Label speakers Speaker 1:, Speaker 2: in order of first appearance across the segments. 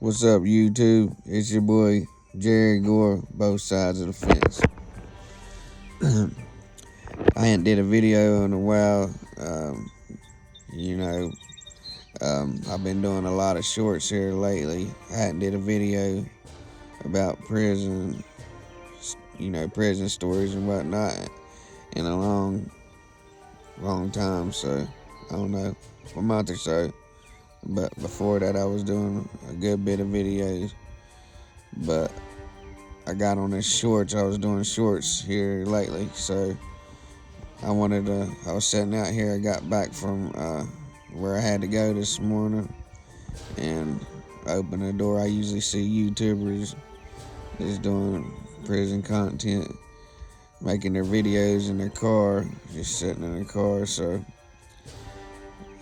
Speaker 1: What's up, YouTube? It's your boy Jerry Gore, both sides of the fence. I ain't did a video in a while. You know, I've been doing a lot of shorts here lately. I hadn't did a video about prison, prison stories and whatnot in a long time. So I don't know, a month or so. But before that, I was doing a good bit of videos. But I got on this shorts. I was doing shorts here lately, so I was sitting out here. I got back from where I had to go this morning, and I opened the door. I usually see YouTubers just doing prison content, making their videos in their car, just sitting in their car. So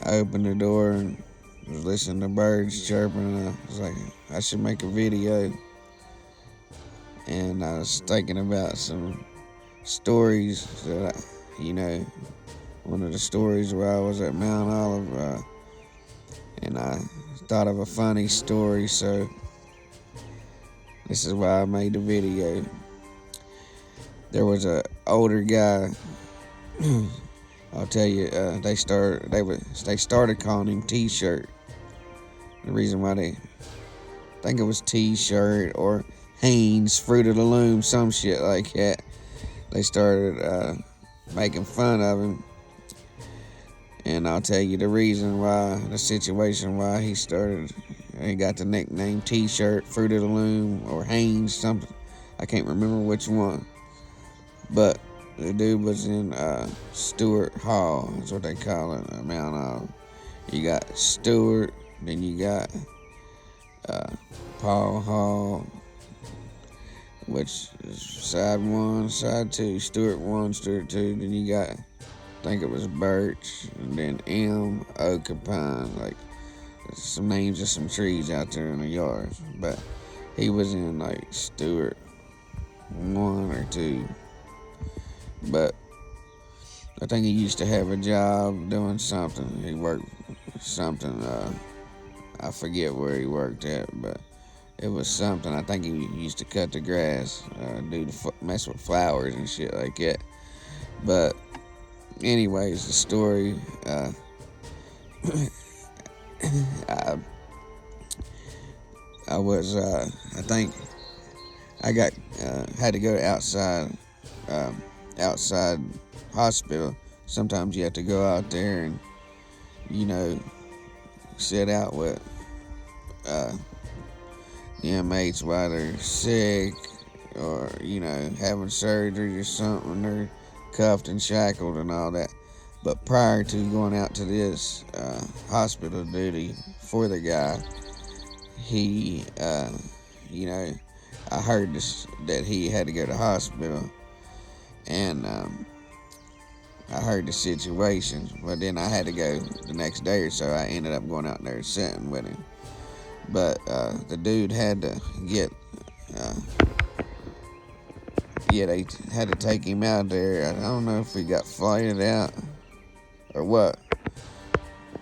Speaker 1: I opened the door and was listening to birds chirping, and I was like, I should make a video. And I was thinking about some stories that one of the stories where I was at Mount Olive, and I thought of a funny story, so this is why I made the video. There was a older guy. I'll tell you, they started calling him T-shirt. The reason why I think it was T-shirt or Haynes, Fruit of the Loom, some shit like that. They started making fun of him, and I'll tell you the reason why, the situation why he got the nickname T-shirt, Fruit of the Loom, or Haynes, something. I can't remember which one, but the dude was in Stewart Hall. That's what they call it, Mount Olive. You got Stewart, then you got Paul Hall, which is side 1, side 2, Stewart 1, Stewart 2. Then you got, I think it was Birch, and then M, Oak, and Pine. Like, some names of some trees out there in the yard. But he was in, like, Stewart 1 or 2. But I think he used to have a job doing something. He worked something, I forget where he worked at, but it was something. I think he used to cut the grass, mess with flowers and shit like that. But anyways, the story, I was, I think I got, had to go outside hospital. Sometimes you have to go out there and, sit out with, the inmates while they're sick or, having surgery or something. They're cuffed and shackled and all that. But prior to going out to this hospital duty for the guy, he, I heard that he had to go to hospital, and I heard the situation. But then I had to go the next day or so. I ended up going out there and sitting with him. But the dude had to they had to take him out there. I don't know if he got flighted out or what.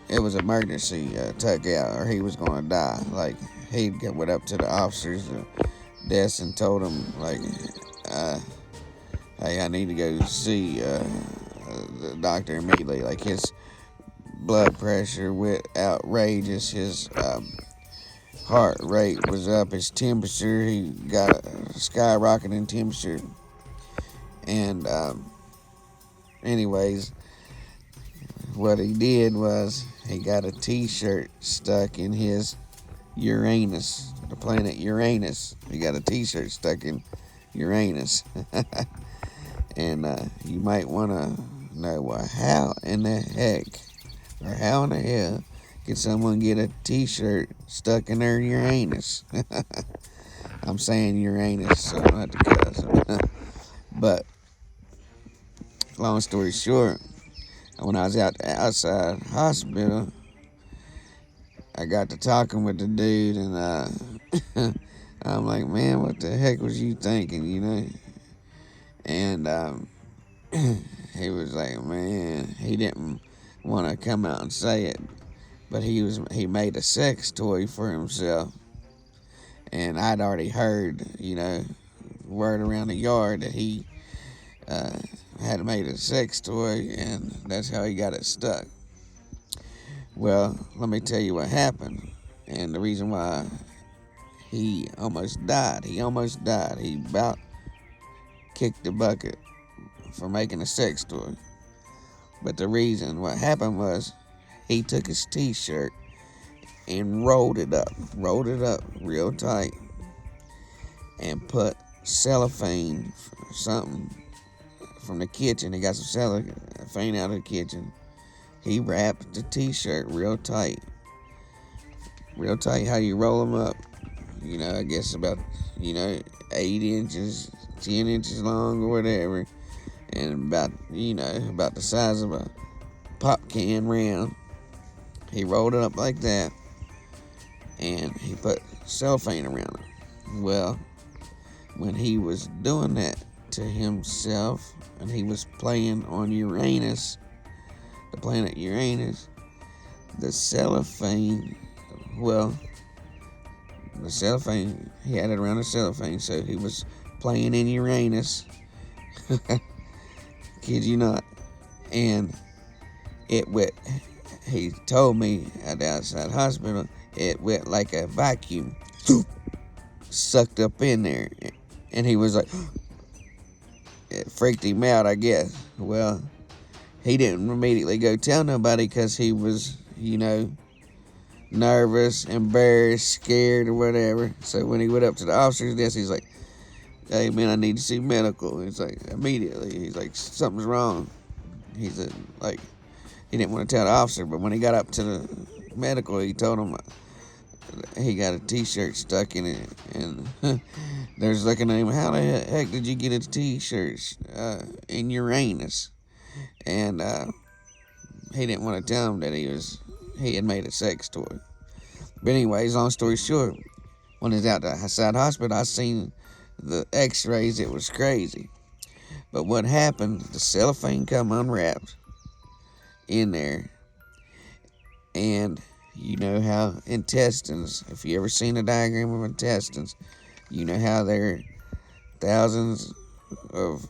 Speaker 1: It was emergency took out, or he was gonna die. Like, he went up to the officers' desk and told them, like, hey, I need to go see the doctor immediately. Like, his blood pressure went outrageous. His heart rate was up. His temperature, he got a skyrocketing temperature. And anyways, what he did was he got a T-shirt stuck in his Uranus, the planet Uranus. He got a T-shirt stuck in Uranus. And you might want to know, well, how in the heck, or how in the hell can someone get a T-shirt stuck in their Uranus? I'm saying Uranus, so I don't have to cuss. But long story short, when I was outside hospital, I got to talking with the dude, and I'm like, man, what the heck was you thinking, And he was like, man, he didn't want to come out and say it, but he made a sex toy for himself. And I'd already heard, word around the yard that he had made a sex toy, and that's how he got it stuck. Well, let me tell you what happened, and the reason why he almost died. He almost died. He about kicked the bucket for making a sex toy. But the reason what happened was he took his t-shirt and rolled it up real tight, and put cellophane, something from the kitchen. He got some cellophane out of the kitchen. He wrapped the t-shirt real tight. How you roll them up. I guess about, 8 inches, 10 inches long or whatever. And about the size of a pop can round. He rolled it up like that. And he put cellophane around it. Well, when he was doing that to himself, and he was playing on Uranus, the planet Uranus, the cellophane, he had it around the cellophane, so he was playing in Uranus. Kid you not. And it went, he told me at the outside hospital, it went like a vacuum, sucked up in there. And he was like, it freaked him out, I guess. Well, he didn't immediately go tell nobody because he was, nervous, embarrassed, scared, or whatever. So when he went up to the officer's desk, he's like, hey, man, I need to see medical. He's like, immediately, he's like, something's wrong. He's like, he didn't want to tell the officer, but when he got up to the medical, he told him he got a t-shirt stuck in it, and they're looking at him, how the heck did you get a t-shirt in Uranus? And he didn't want to tell him that he had made a sex toy. But anyways, long story short, when he was out the side hospital, I seen the x-rays. It was crazy. But what happened, the cellophane come unwrapped in there, and you know how intestines, if you ever seen a diagram of intestines, you know how they're thousands of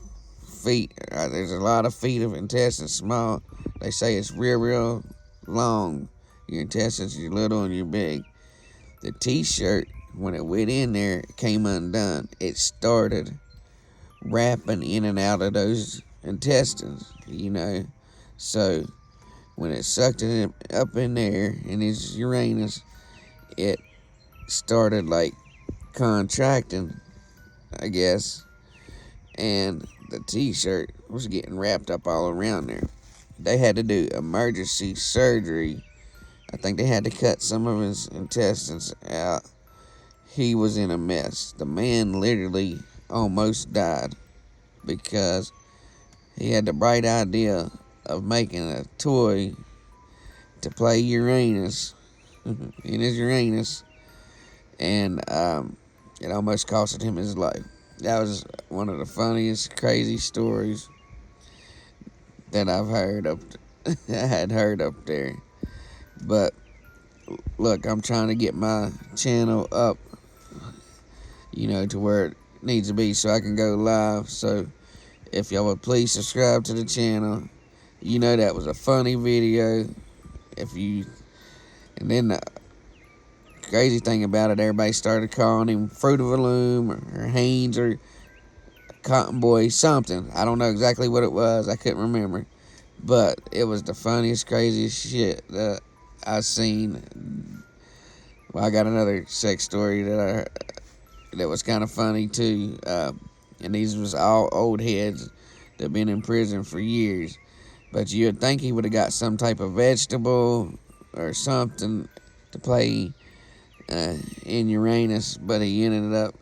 Speaker 1: feet. There's a lot of feet of intestines, small. They say it's real long. Your intestines, you're little and you're big. The t-shirt, when it went in there, it came undone. It started wrapping in and out of those intestines, So when it sucked it up in there in his Uranus, it started like contracting, I guess, and the t-shirt was getting wrapped up all around there. They had to do emergency surgery. I think they had to cut some of his intestines out. He was in a mess. The man literally almost died because he had the bright idea of making a toy to play Uranus in his Uranus, and it almost costed him his life. That was one of the funniest, crazy stories that I've heard I had heard up there. But look, I'm trying to get my channel up, to where it needs to be so I can go live. So if y'all would please subscribe to the channel. That was a funny video. And then the crazy thing about it, everybody started calling him Fruit of the Loom or Haynes or Cotton Boy something. I don't know exactly what it was. I couldn't remember. But it was the funniest, craziest shit that I've seen. Well, I got another sex story that was kind of funny too. And these was all old heads that been in prison for years. But you'd think he would have got some type of vegetable or something to play in Uranus, but he ended up,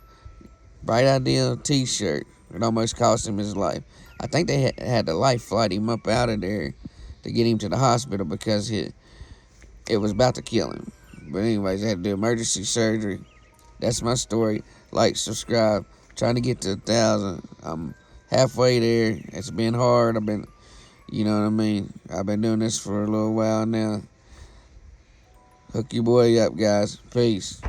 Speaker 1: bright idea, t-shirt. It almost cost him his life. I think they had to life flight him up out of there to get him to the hospital because it was about to kill him. But anyways, they had to do emergency surgery. That's my story. Like, subscribe. Trying to get to 1,000. I'm halfway there. It's been hard. I've been doing this for a little while now. Hook your boy up, guys. Peace.